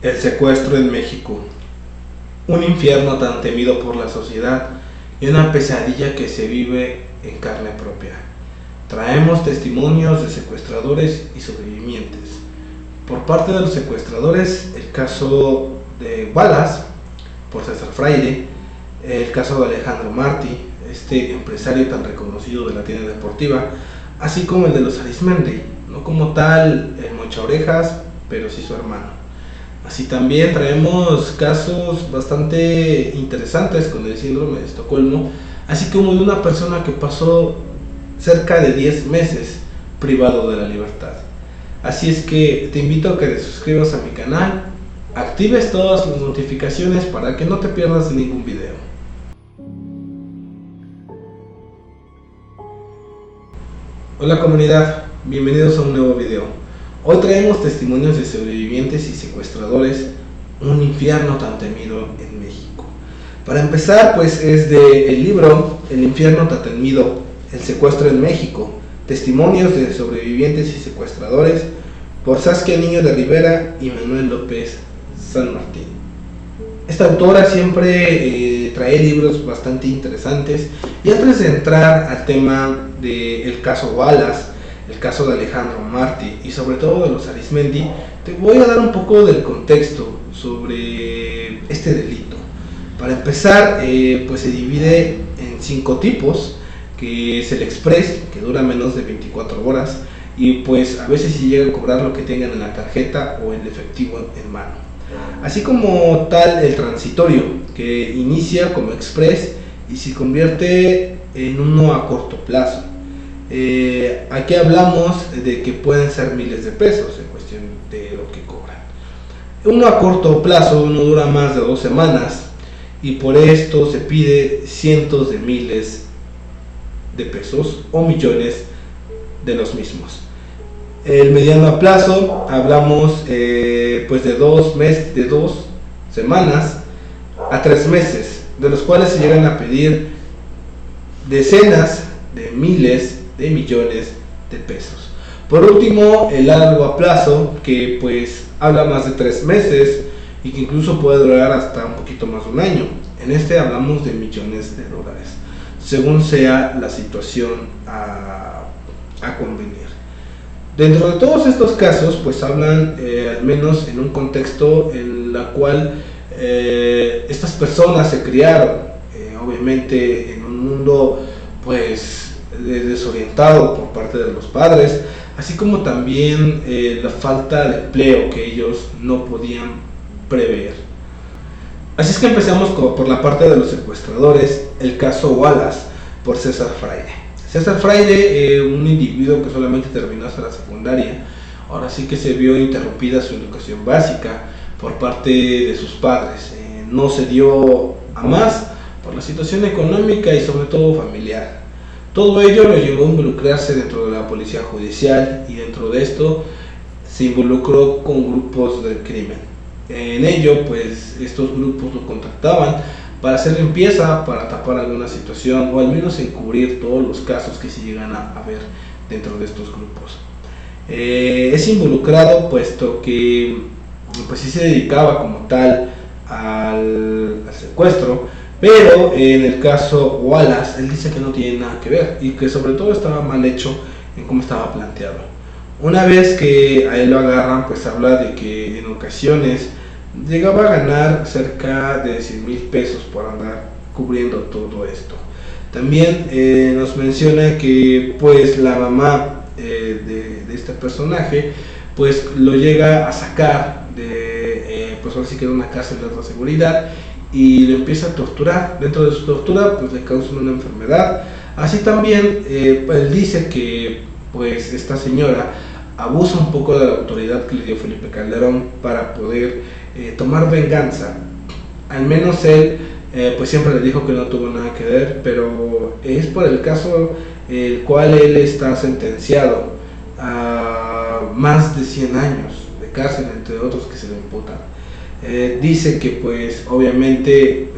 El secuestro en México, un infierno tan temido por la sociedad y una pesadilla que se vive en carne propia. Traemos testimonios de secuestradores y sobrevivientes. Por parte de los secuestradores, el caso de Wallace, por César Fraile, el caso de Alejandro Martí, este empresario tan reconocido de la tienda deportiva, así como el de los Arizmendi, no como tal el Mocha Orejas, pero sí su hermano. Así también traemos casos bastante interesantes con el síndrome de Estocolmo, así como de una persona que pasó cerca de 10 meses privado de la libertad. Así es que te invito a que te suscribas a mi canal, actives todas las notificaciones para que no te pierdas de ningún video. Hola comunidad, bienvenidos a un nuevo video. Hoy traemos testimonios de sobrevivientes y secuestradores, un infierno tan temido en México. Para empezar, pues es del libro El infierno tan temido, el secuestro en México, testimonios de sobrevivientes y secuestradores, por Saskia Niño de Rivera y Manuel López San Martín. Esta autora siempre trae libros bastante interesantes, y antes de entrar al tema del caso Wallace, el caso de Alejandro Martí y sobre todo de los Arizmendi, te voy a dar un poco del contexto sobre este delito. Para empezar, pues se divide en 5 tipos, que es el express, que dura menos de 24 horas, y pues a veces si llega a cobrar lo que tengan en la tarjeta o el efectivo en mano. Así como tal el transitorio, que inicia como express y se convierte en uno a corto plazo. Aquí hablamos de que pueden ser miles de pesos en cuestión de lo que cobran. Uno a corto plazo no dura más de 2 semanas y por esto se pide cientos de miles de pesos o millones de los mismos. El mediano a plazo hablamos pues de 2 semanas a 3 meses, de los cuales se llegan a pedir decenas de miles de millones de pesos. Por último, el largo a plazo, que pues habla más de 3 meses y que incluso puede durar hasta un poquito más de un año. En este hablamos de millones de dólares, según sea la situación a convenir. Dentro de todos estos casos, pues hablan al menos en un contexto en la cual estas personas se criaron, obviamente en un mundo pues desorientado por parte de los padres, así como también la falta de empleo que ellos no podían prever. Así es que empezamos por la parte de los secuestradores, el caso Wallace por César Fraile. César Fraile, un individuo que solamente terminó hasta la secundaria, ahora sí que se vio interrumpida su educación básica por parte de sus padres. No se dio a más por la situación económica y sobre todo familiar. Todo ello lo llevó a involucrarse dentro de la policía judicial y dentro de esto se involucró con grupos del crimen. En ello, pues estos grupos lo contactaban para hacer limpieza, para tapar alguna situación o al menos encubrir todos los casos que se llegan a ver dentro de estos grupos. Es involucrado puesto que pues sí se dedicaba como tal al secuestro, pero en el caso Wallace él dice que no tiene nada que ver y que sobre todo estaba mal hecho en cómo estaba planteado. Una vez que a él lo agarran, pues habla de que en ocasiones llegaba a ganar cerca de 100,000 pesos por andar cubriendo todo esto. También nos menciona que pues la mamá de este personaje pues lo llega a sacar de pues ahora sí que de una cárcel de alta seguridad y lo empieza a torturar. Dentro de su tortura pues le causan una enfermedad. Así también él dice que pues esta señora abusa un poco de la autoridad que le dio Felipe Calderón para poder tomar venganza. Al menos él pues siempre le dijo que no tuvo nada que ver, pero es por el caso el cual él está sentenciado a más de 100 años de cárcel, entre otros que se le imputan. Dice que pues obviamente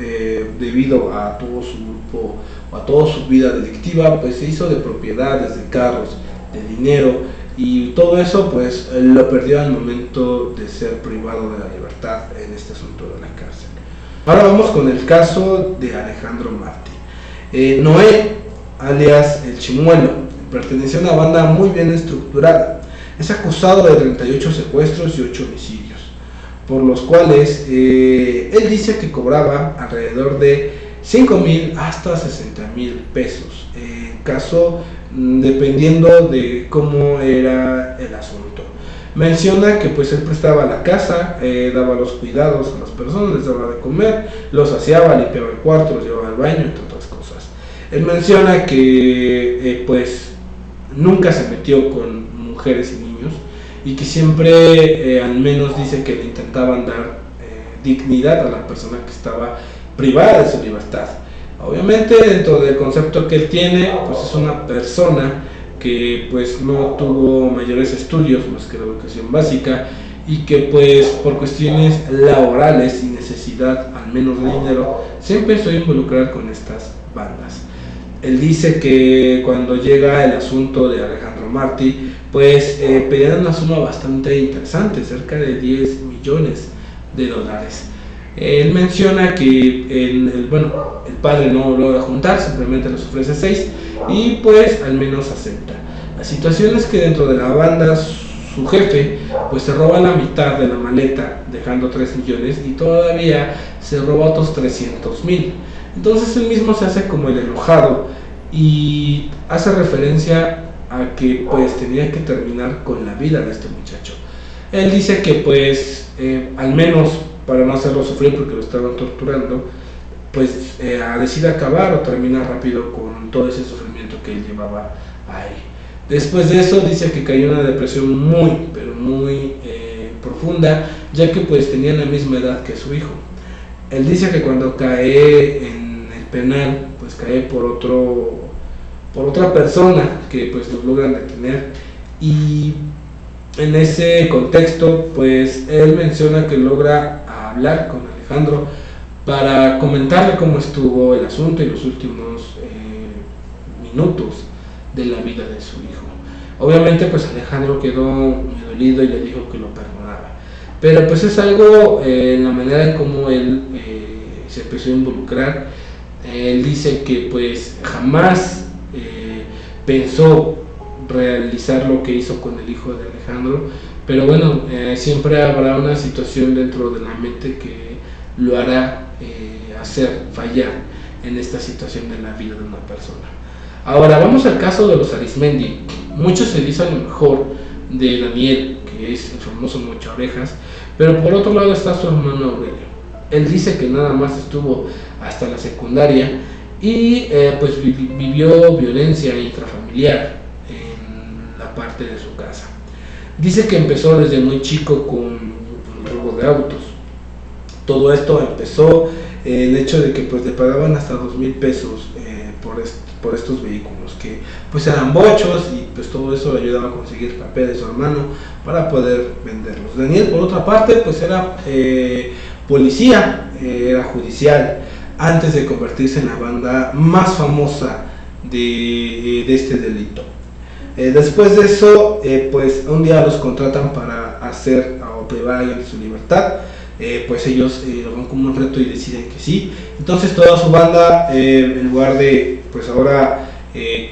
debido a todo su grupo o a toda su vida delictiva pues se hizo de propiedades, de carros, de dinero y todo eso pues lo perdió al momento de ser privado de la libertad en este asunto de la cárcel. Ahora vamos con el caso de Alejandro Martí. Noé, alias El Chimuelo, pertenecía a una banda muy bien estructurada. Es acusado de 38 secuestros y 8 homicidios, por los cuales él dice que cobraba alrededor de 5,000 hasta 60,000 pesos, caso dependiendo de cómo era el asunto. Menciona que pues él prestaba la casa, daba los cuidados a las personas, les daba de comer, los aseaba, limpiaba el cuarto, los llevaba al baño, entre otras cosas. Él menciona que pues nunca se metió con mujeres y niños, y que siempre al menos dice que le intentaban dar dignidad a la persona que estaba privada de su libertad. Obviamente dentro del concepto que él tiene, pues es una persona que pues no tuvo mayores estudios más que la educación básica, y que pues por cuestiones laborales y necesidad al menos de dinero se empezó a involucrar con estas bandas. Él dice que cuando llega el asunto de Alejandro Martí, pues pedían una suma bastante interesante, cerca de 10 millones de dólares. Él menciona que el padre no logra juntar, simplemente les ofrece 6 y pues al menos acepta. La situación es que dentro de la banda su jefe pues se roba la mitad de la maleta, dejando 3 millones, y todavía se roba otros 300,000. Entonces él mismo se hace como el enojado y hace referencia a que pues tenía que terminar con la vida de este muchacho. Él dice que pues al menos para no hacerlo sufrir porque lo estaban torturando, pues decide acabar o terminar rápido con todo ese sufrimiento que él llevaba ahí. Después de eso dice que cayó en una depresión muy, pero muy profunda, ya que pues tenía la misma edad que su hijo. Él dice que cuando cae en el penal, pues cae por otra persona que pues los logran detener, y en ese contexto pues él menciona que logra hablar con Alejandro para comentarle cómo estuvo el asunto y los últimos minutos de la vida de su hijo. Obviamente pues Alejandro quedó muy dolido y le dijo que lo perdonaba, pero pues es algo en la manera en cómo él se empezó a involucrar. Él dice que pues jamás pensó realizar lo que hizo con el hijo de Alejandro, pero bueno, siempre habrá una situación dentro de la mente que lo hará hacer fallar en esta situación de la vida de una persona. Ahora vamos al caso de los Arismendi. Muchos se dicen a lo mejor de Daniel, que es el famoso Mocha Orejas, pero por otro lado está su hermano Aurelio. Él dice que nada más estuvo hasta la secundaria y pues vivió violencia intrafamiliar en la parte de su casa. Dice que empezó desde muy chico con robo de autos. Todo esto empezó el hecho de que pues le pagaban hasta 2,000 pesos por estos vehículos, que pues eran bochos, y pues todo eso le ayudaba a conseguir papel de su hermano para poder venderlos. Daniel, por otra parte, pues era policía, era judicial, antes de convertirse en la banda más famosa de este delito. Después de eso, pues un día los contratan para hacer o privar a alguien de su libertad. Pues ellos lo ven como un reto y deciden que sí. Entonces toda su banda, en lugar de pues ahora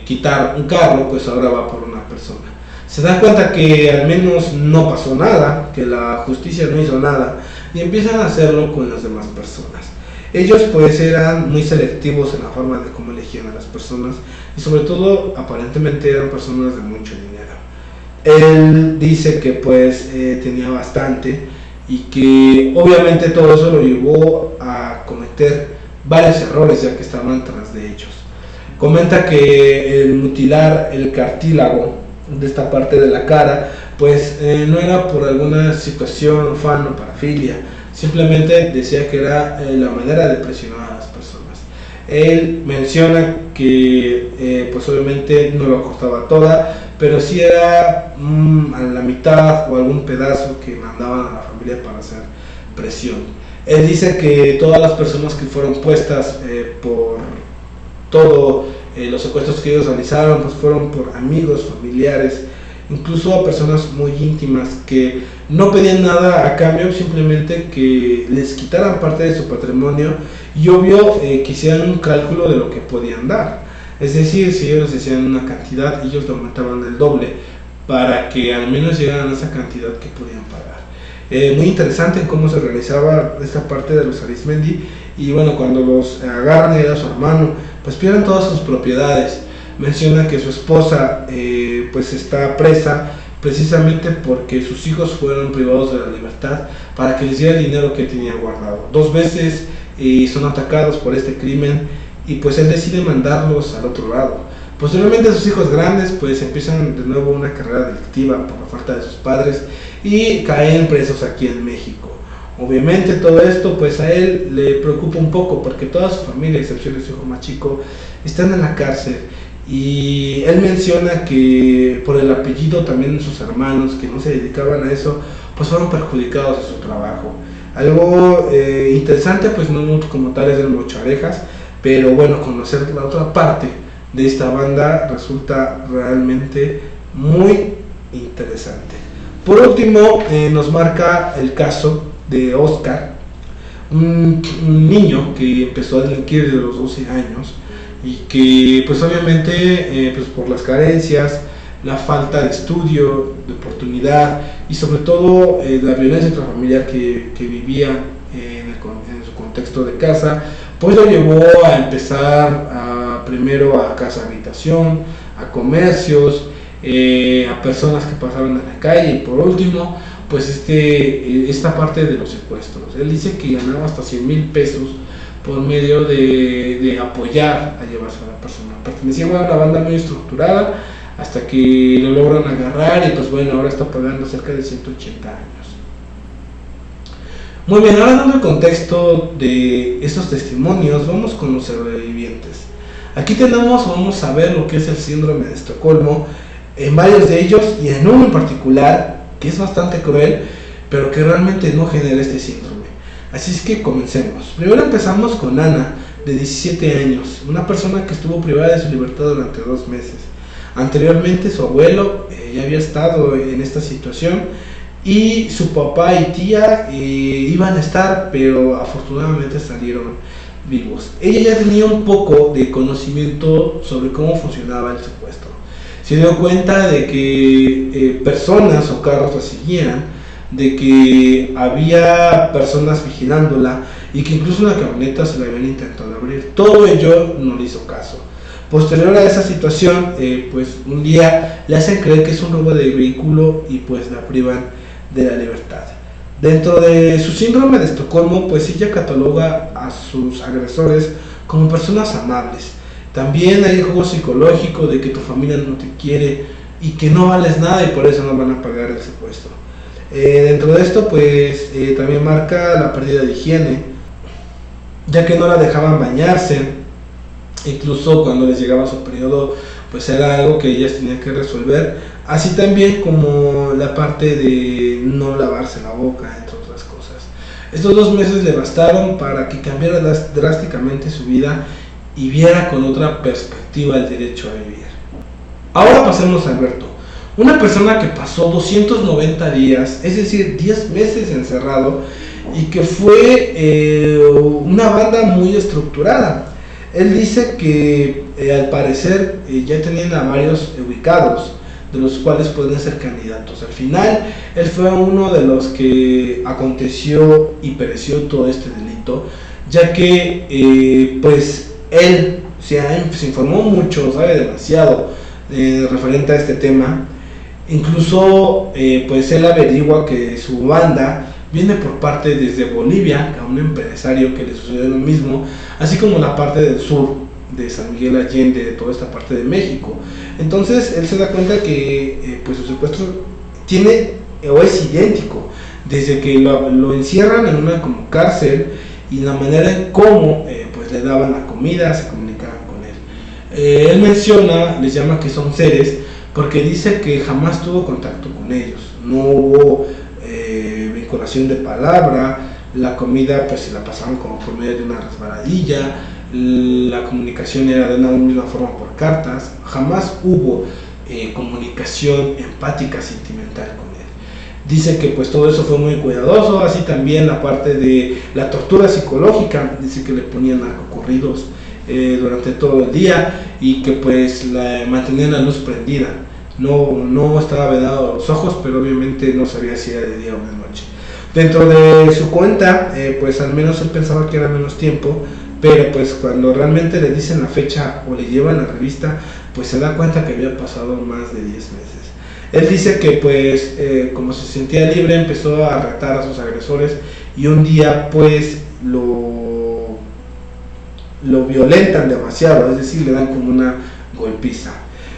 quitar un carro, pues ahora va por una persona. Se dan cuenta que al menos no pasó nada, que la justicia no hizo nada, y empiezan a hacerlo con las demás personas. Ellos pues eran muy selectivos en la forma de cómo elegían a las personas, y sobre todo aparentemente eran personas de mucho dinero. Él dice que pues tenía bastante, y que obviamente todo eso lo llevó a cometer varios errores ya que estaban tras de ellos. Comenta que el mutilar el cartílago de esta parte de la cara pues no era por alguna situación, afán o parafilia, simplemente decía que era la manera de presionar a las personas. Él menciona que pues obviamente no lo cortaba toda, pero sí era a la mitad o algún pedazo que mandaban a la familia para hacer presión. Él dice que todas las personas que fueron puestas por todos los secuestros que ellos realizaron pues fueron por amigos, familiares, incluso a personas muy íntimas que no pedían nada a cambio, simplemente que les quitaran parte de su patrimonio y obvio que hicieran un cálculo de lo que podían dar. Es decir, si ellos decían una cantidad, ellos lo aumentaban el doble para que al menos llegaran a esa cantidad que podían pagar. Muy interesante cómo se realizaba esta parte de los Arizmendi. Y bueno, cuando los agarran a su hermano, pues pierden todas sus propiedades. Menciona que su esposa pues está presa precisamente porque sus hijos fueron privados de la libertad para que les diera el dinero que tenían guardado. 2 veces son atacados por este crimen y pues él decide mandarlos al otro lado. Posteriormente sus hijos grandes pues empiezan de nuevo una carrera delictiva por la falta de sus padres y caen presos aquí en México. Obviamente todo esto pues a él le preocupa un poco porque toda su familia, a excepción de su hijo más chico, están en la cárcel. Y él menciona que por el apellido también sus hermanos que no se dedicaban a eso pues fueron perjudicados en su trabajo. Algo interesante, pues no como tal es el Mocharejas, pero bueno, conocer la otra parte de esta banda resulta realmente muy interesante. Por último, nos marca el caso de Oscar, un niño que empezó a delinquir desde los 12 años y que pues obviamente pues por las carencias, la falta de estudio, de oportunidad y sobre todo la violencia intrafamiliar que vivía en su contexto de casa, pues lo llevó a empezar primero a casa habitación, a comercios, a personas que pasaban en la calle y por último pues esta parte de los secuestros. Él dice que ganaba hasta 100,000 pesos por medio de apoyar a llevarse a la persona. Pertenecía a una banda muy estructurada hasta que lo logran agarrar y pues bueno, ahora está pagando cerca de 180 años. Muy bien, ahora dando el contexto de estos testimonios, vamos con los sobrevivientes. Aquí vamos a ver lo que es el síndrome de Estocolmo, en varios de ellos y en uno en particular, que es bastante cruel, pero que realmente no genera este síndrome. Así es que comencemos. Primero empezamos con Ana, de 17 años, una persona que estuvo privada de su libertad durante 2 meses. Anteriormente su abuelo ya había estado en esta situación y su papá y tía iban a estar, pero afortunadamente salieron vivos. Ella ya tenía un poco de conocimiento sobre cómo funcionaba el secuestro. Se dio cuenta de que personas o carros la seguían, de que había personas vigilándola y que incluso una camioneta se la habían intentado abrir. Todo ello no le hizo caso. Posterior a esa situación, pues un día le hacen creer que es un robo de vehículo y pues la privan de la libertad. Dentro de su síndrome de Estocolmo, pues ella cataloga a sus agresores como personas amables. También hay juego psicológico de que tu familia no te quiere y que no vales nada y por eso no van a pagar el secuestro. Dentro de esto, pues también marca la pérdida de higiene, ya que no la dejaban bañarse, incluso cuando les llegaba su periodo, pues era algo que ellas tenían que resolver, así también como la parte de no lavarse la boca, entre otras cosas. Estos 2 meses le bastaron para que cambiara drásticamente su vida y viera con otra perspectiva el derecho a vivir. Ahora pasemos a Alberto, una persona que pasó 290 días, es decir, 10 meses encerrado y que fue una banda muy estructurada. Él dice que al parecer ya tenían a varios ubicados, de los cuales pueden ser candidatos. Al final, él fue uno de los que aconteció y pereció todo este delito, ya que pues él se informó mucho, sabe demasiado referente a este tema. Incluso pues él averigua que su banda viene por parte desde Bolivia, a un empresario que le sucedió lo mismo, así como la parte del sur de San Miguel Allende, de toda esta parte de México. Entonces él se da cuenta que pues su secuestro tiene o es idéntico, desde que lo encierran en una como cárcel y la manera en cómo pues le daban la comida, se comunicaban con él. Él menciona, les llama que son seres, porque dice que jamás tuvo contacto con ellos, no hubo vinculación de palabra, la comida pues se la pasaban como por medio de una resbaladilla, la comunicación era de una misma forma por cartas, jamás hubo comunicación empática, sentimental con él. Dice que pues todo eso fue muy cuidadoso, así también la parte de la tortura psicológica. Dice que le ponían narcocorridos durante todo el día y que pues mantenían la luz prendida. No estaba vedado los ojos, pero obviamente no sabía si era de día o de noche. Dentro de su cuenta, pues al menos él pensaba que era menos tiempo, pero pues cuando realmente le dicen la fecha o le llevan la revista, pues se da cuenta que había pasado más de 10 meses. Él dice que pues como se sentía libre, empezó a retar a sus agresores y un día pues lo violentan demasiado, es decir, le dan como una golpiza.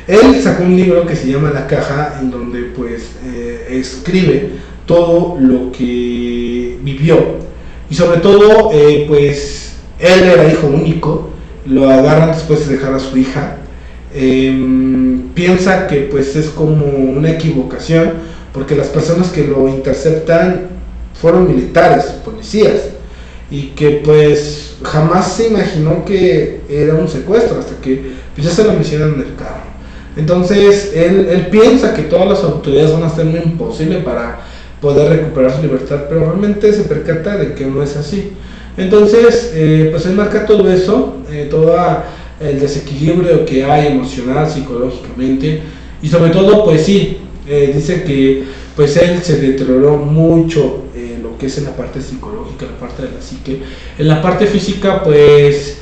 Él sacó un libro que se llama La Caja, en donde pues escribe todo lo que vivió y sobre todo pues él era hijo único, lo agarran después de dejar a su hija. Piensa que pues es como una equivocación porque las personas que lo interceptan fueron militares, policías, y que pues jamás se imaginó que era un secuestro hasta que pues, ya se lo mencionan en el carro. Entonces él piensa que todas las autoridades van a hacer lo imposible para poder recuperar su libertad, pero realmente se percata de que no es así. Entonces pues él marca todo eso, todo el desequilibrio que hay emocional, psicológicamente, y sobre todo pues sí, dice que pues él se deterioró mucho lo que es en la parte psicológica, la parte de la psique. En la parte física pues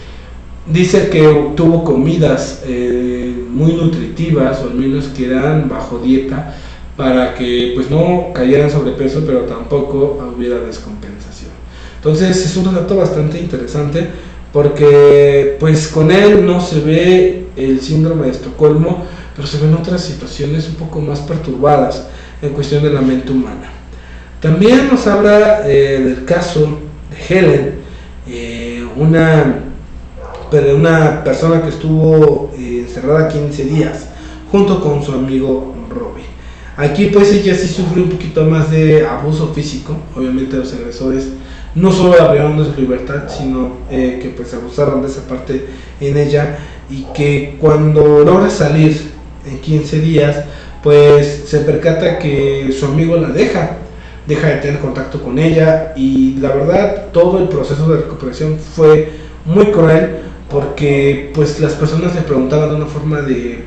dice que tuvo comidas muy nutritivas, o al menos que eran bajo dieta, para que pues no cayeran sobrepeso, pero tampoco hubiera descompensación. Entonces es un relato bastante interesante, porque pues con él no se ve el síndrome de Estocolmo, pero se ven otras situaciones un poco más perturbadas en cuestión de la mente humana. También nos habla del caso de Helen, una persona que estuvo encerrada 15 días junto con su amigo Robbie. Aquí pues ella sí sufrió un poquito más de abuso físico. Obviamente los agresores no solo abrieron de su libertad, sino que pues abusaron de esa parte en ella, y que cuando logra salir en 15 días pues se percata que su amigo la deja de tener contacto con ella, y la verdad todo el proceso de recuperación fue muy cruel, porque pues las personas le preguntaban de una forma de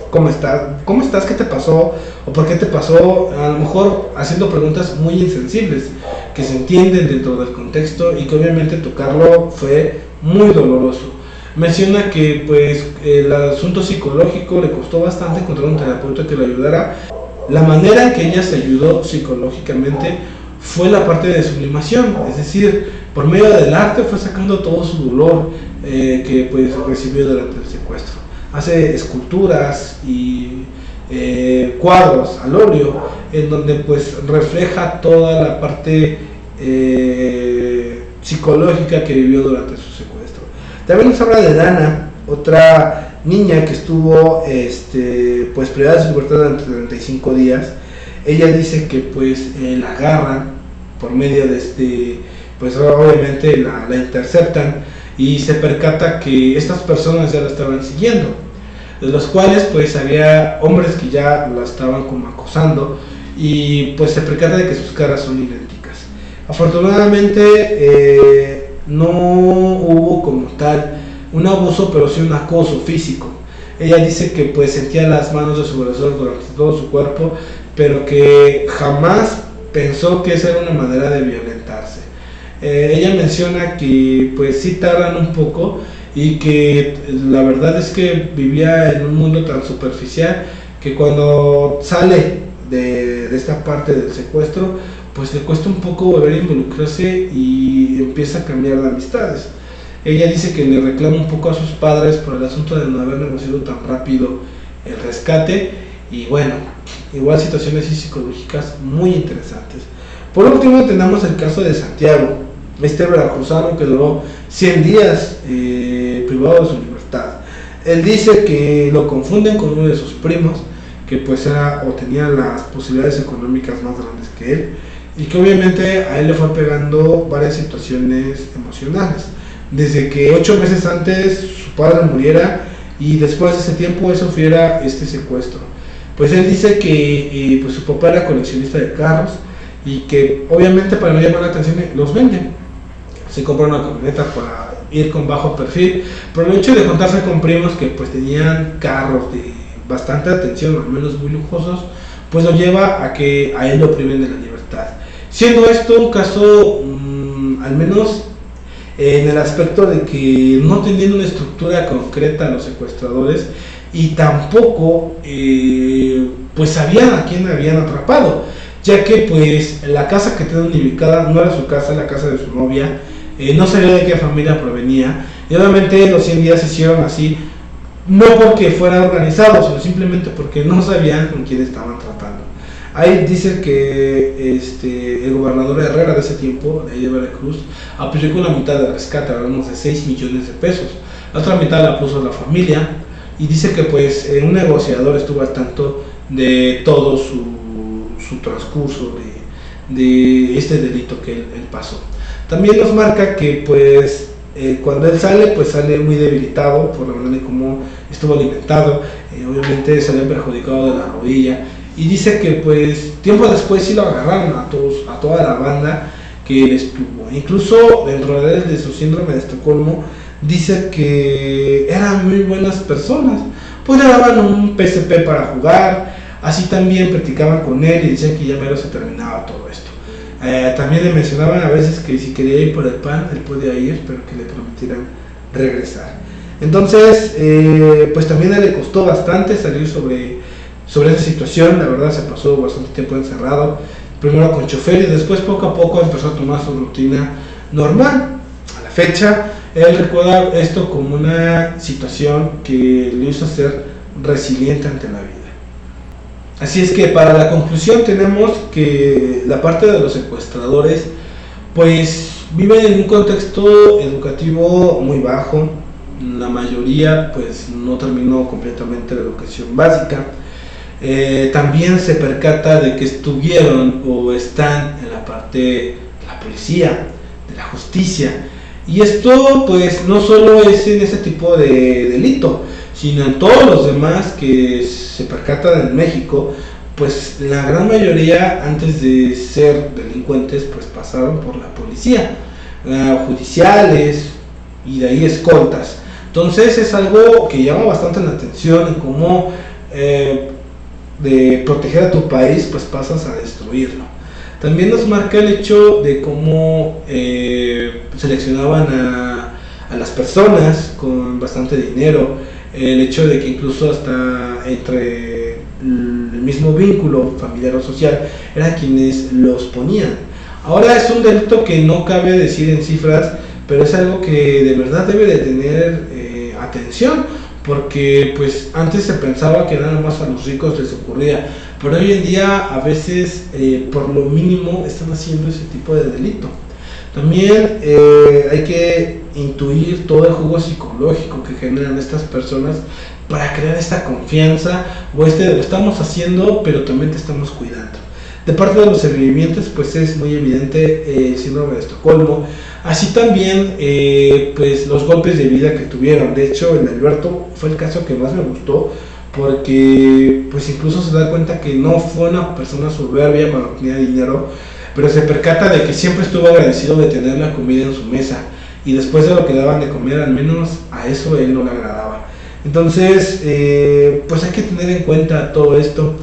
¿cómo estás? ¿Qué te pasó? ¿O por qué te pasó? A lo mejor haciendo preguntas muy insensibles que se entienden dentro del contexto, y que obviamente tocarlo fue muy doloroso. Menciona que pues el asunto psicológico le costó bastante encontrar un terapeuta que le ayudara. La manera en que ella se ayudó psicológicamente fue la parte de sublimación, es decir, por medio del arte fue sacando todo su dolor que pues recibió durante el secuestro. Hace esculturas y cuadros al óleo en donde pues refleja toda la parte psicológica que vivió durante su secuestro. También nos habla de Dana, otra niña que estuvo pues privada de su libertad durante 35 días. Ella dice que pues la agarran por medio de pues obviamente la interceptan, y se percata que estas personas ya la estaban siguiendo, de los cuales pues había hombres que ya la estaban como acosando, y pues se percata de que sus caras son idénticas. Afortunadamente no hubo como tal un abuso, pero sí un acoso físico. Ella dice que pues sentía las manos de su agresor durante todo su cuerpo, pero que jamás pensó que esa era una manera de violentarse. Ella menciona que pues sí tardan un poco, y que la verdad es que vivía en un mundo tan superficial que cuando sale de esta parte del secuestro pues le cuesta un poco volver a involucrarse y empieza a cambiar de amistades. Ella dice que le reclama un poco a sus padres por el asunto de no haber negociado tan rápido el rescate, y bueno, igual situaciones psicológicas muy interesantes. Por último tenemos el caso de Santiago, este veracruzano que duró 100 días privado de su libertad. Él dice que lo confunden con uno de sus primos, que pues era o tenía las posibilidades económicas más grandes que él, y que obviamente a él le fue pegando varias situaciones emocionales, desde que 8 meses antes su padre muriera, y después de ese tiempo él sufriera este secuestro. Pues él dice que pues su papá era coleccionista de carros y que obviamente para no llamar la atención los vende. Se compra una camioneta para ir con bajo perfil, pero el hecho de juntarse con primos que pues tenían carros de bastante atención, al menos muy lujosos, pues lo lleva a que a él lo priven de la libertad. Siendo esto un caso, al menos en el aspecto de que no tenían una estructura concreta los secuestradores y tampoco pues sabían a quién habían atrapado, ya que pues la casa que tenían ubicada no era su casa, la casa de su novia, no sabía de qué familia provenía, y obviamente los 100 días se hicieron así, no porque fueran organizados, sino simplemente porque no sabían con quién estaban tratando. Ahí dice que el gobernador Herrera de ese tiempo, de ahí de Veracruz, aplicó la mitad de rescate, hablamos de 6 millones de pesos. La otra mitad la puso la familia, y dice que pues un negociador estuvo al tanto de todo su transcurso de este delito que él pasó. También nos marca que pues cuando él sale, pues sale muy debilitado por la manera en cómo estuvo alimentado, obviamente salió perjudicado de la rodilla, y dice que pues tiempo después sí lo agarraron a toda la banda que él estuvo. Incluso dentro de su síndrome de Estocolmo dice que eran muy buenas personas, pues le daban un PSP para jugar, así también platicaban con él y decían que ya mero se terminaba todo esto. También le mencionaban a veces que si quería ir por el pan, él podía ir, pero que le prometieran regresar. Entonces, pues también a él le costó bastante salir sobre esa situación. La verdad se pasó bastante tiempo encerrado, primero con chofer y después poco a poco empezó a tomar su rutina normal. A la fecha, él recuerda esto como una situación que le hizo ser resiliente ante la vida. Así es que para la conclusión tenemos que la parte de los secuestradores pues viven en un contexto educativo muy bajo. La mayoría pues no terminó completamente la educación básica. También se percata de que estuvieron o están en la parte de la policía, de la justicia, y esto pues no solo es en ese tipo de delito, sino en todos los demás que se percatan en México. Pues la gran mayoría antes de ser delincuentes pues pasaron por la policía, judiciales y de ahí escoltas. Entonces es algo que llama bastante la atención en cómo de proteger a tu país pues pasas a destruirlo. También nos marca el hecho de cómo seleccionaban a las personas con bastante dinero, el hecho de que incluso hasta entre el mismo vínculo familiar o social eran quienes los ponían. Ahora es un delito que no cabe decir en cifras, pero es algo que de verdad debe de tener atención, porque pues antes se pensaba que nada más a los ricos les ocurría, pero hoy en día a veces por lo mínimo están haciendo ese tipo de delito. También hay que intuir todo el juego psicológico que generan estas personas para crear esta confianza o lo estamos haciendo pero también te estamos cuidando. De parte de los sobrevivientes pues es muy evidente el síndrome de Estocolmo, así también pues los golpes de vida que tuvieron. De hecho el Alberto fue el caso que más me gustó, porque pues incluso se da cuenta que no fue una persona soberbia cuando tenía dinero, pero se percata de que siempre estuvo agradecido de tener la comida en su mesa, y después de lo que daban de comer, al menos a eso él no le agradaba. Entonces pues hay que tener en cuenta todo esto,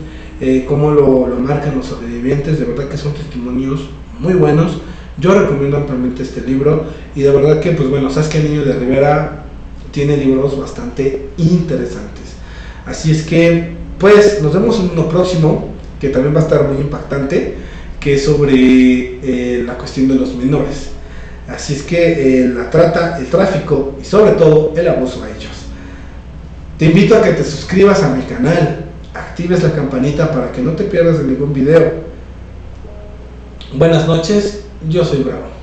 cómo lo marcan los sobrevivientes. De verdad que son testimonios muy buenos. Yo recomiendo ampliamente este libro, y de verdad que pues bueno, Saskia Niño de Rivera tiene libros bastante interesantes. Así es que pues nos vemos en uno próximo, que también va a estar muy impactante, que es sobre la cuestión de los menores. Así es que la trata, el tráfico y sobre todo el abuso a ellos. Te invito a que te suscribas a mi canal, actives la campanita para que no te pierdas de ningún video. Buenas noches, yo soy Bravo.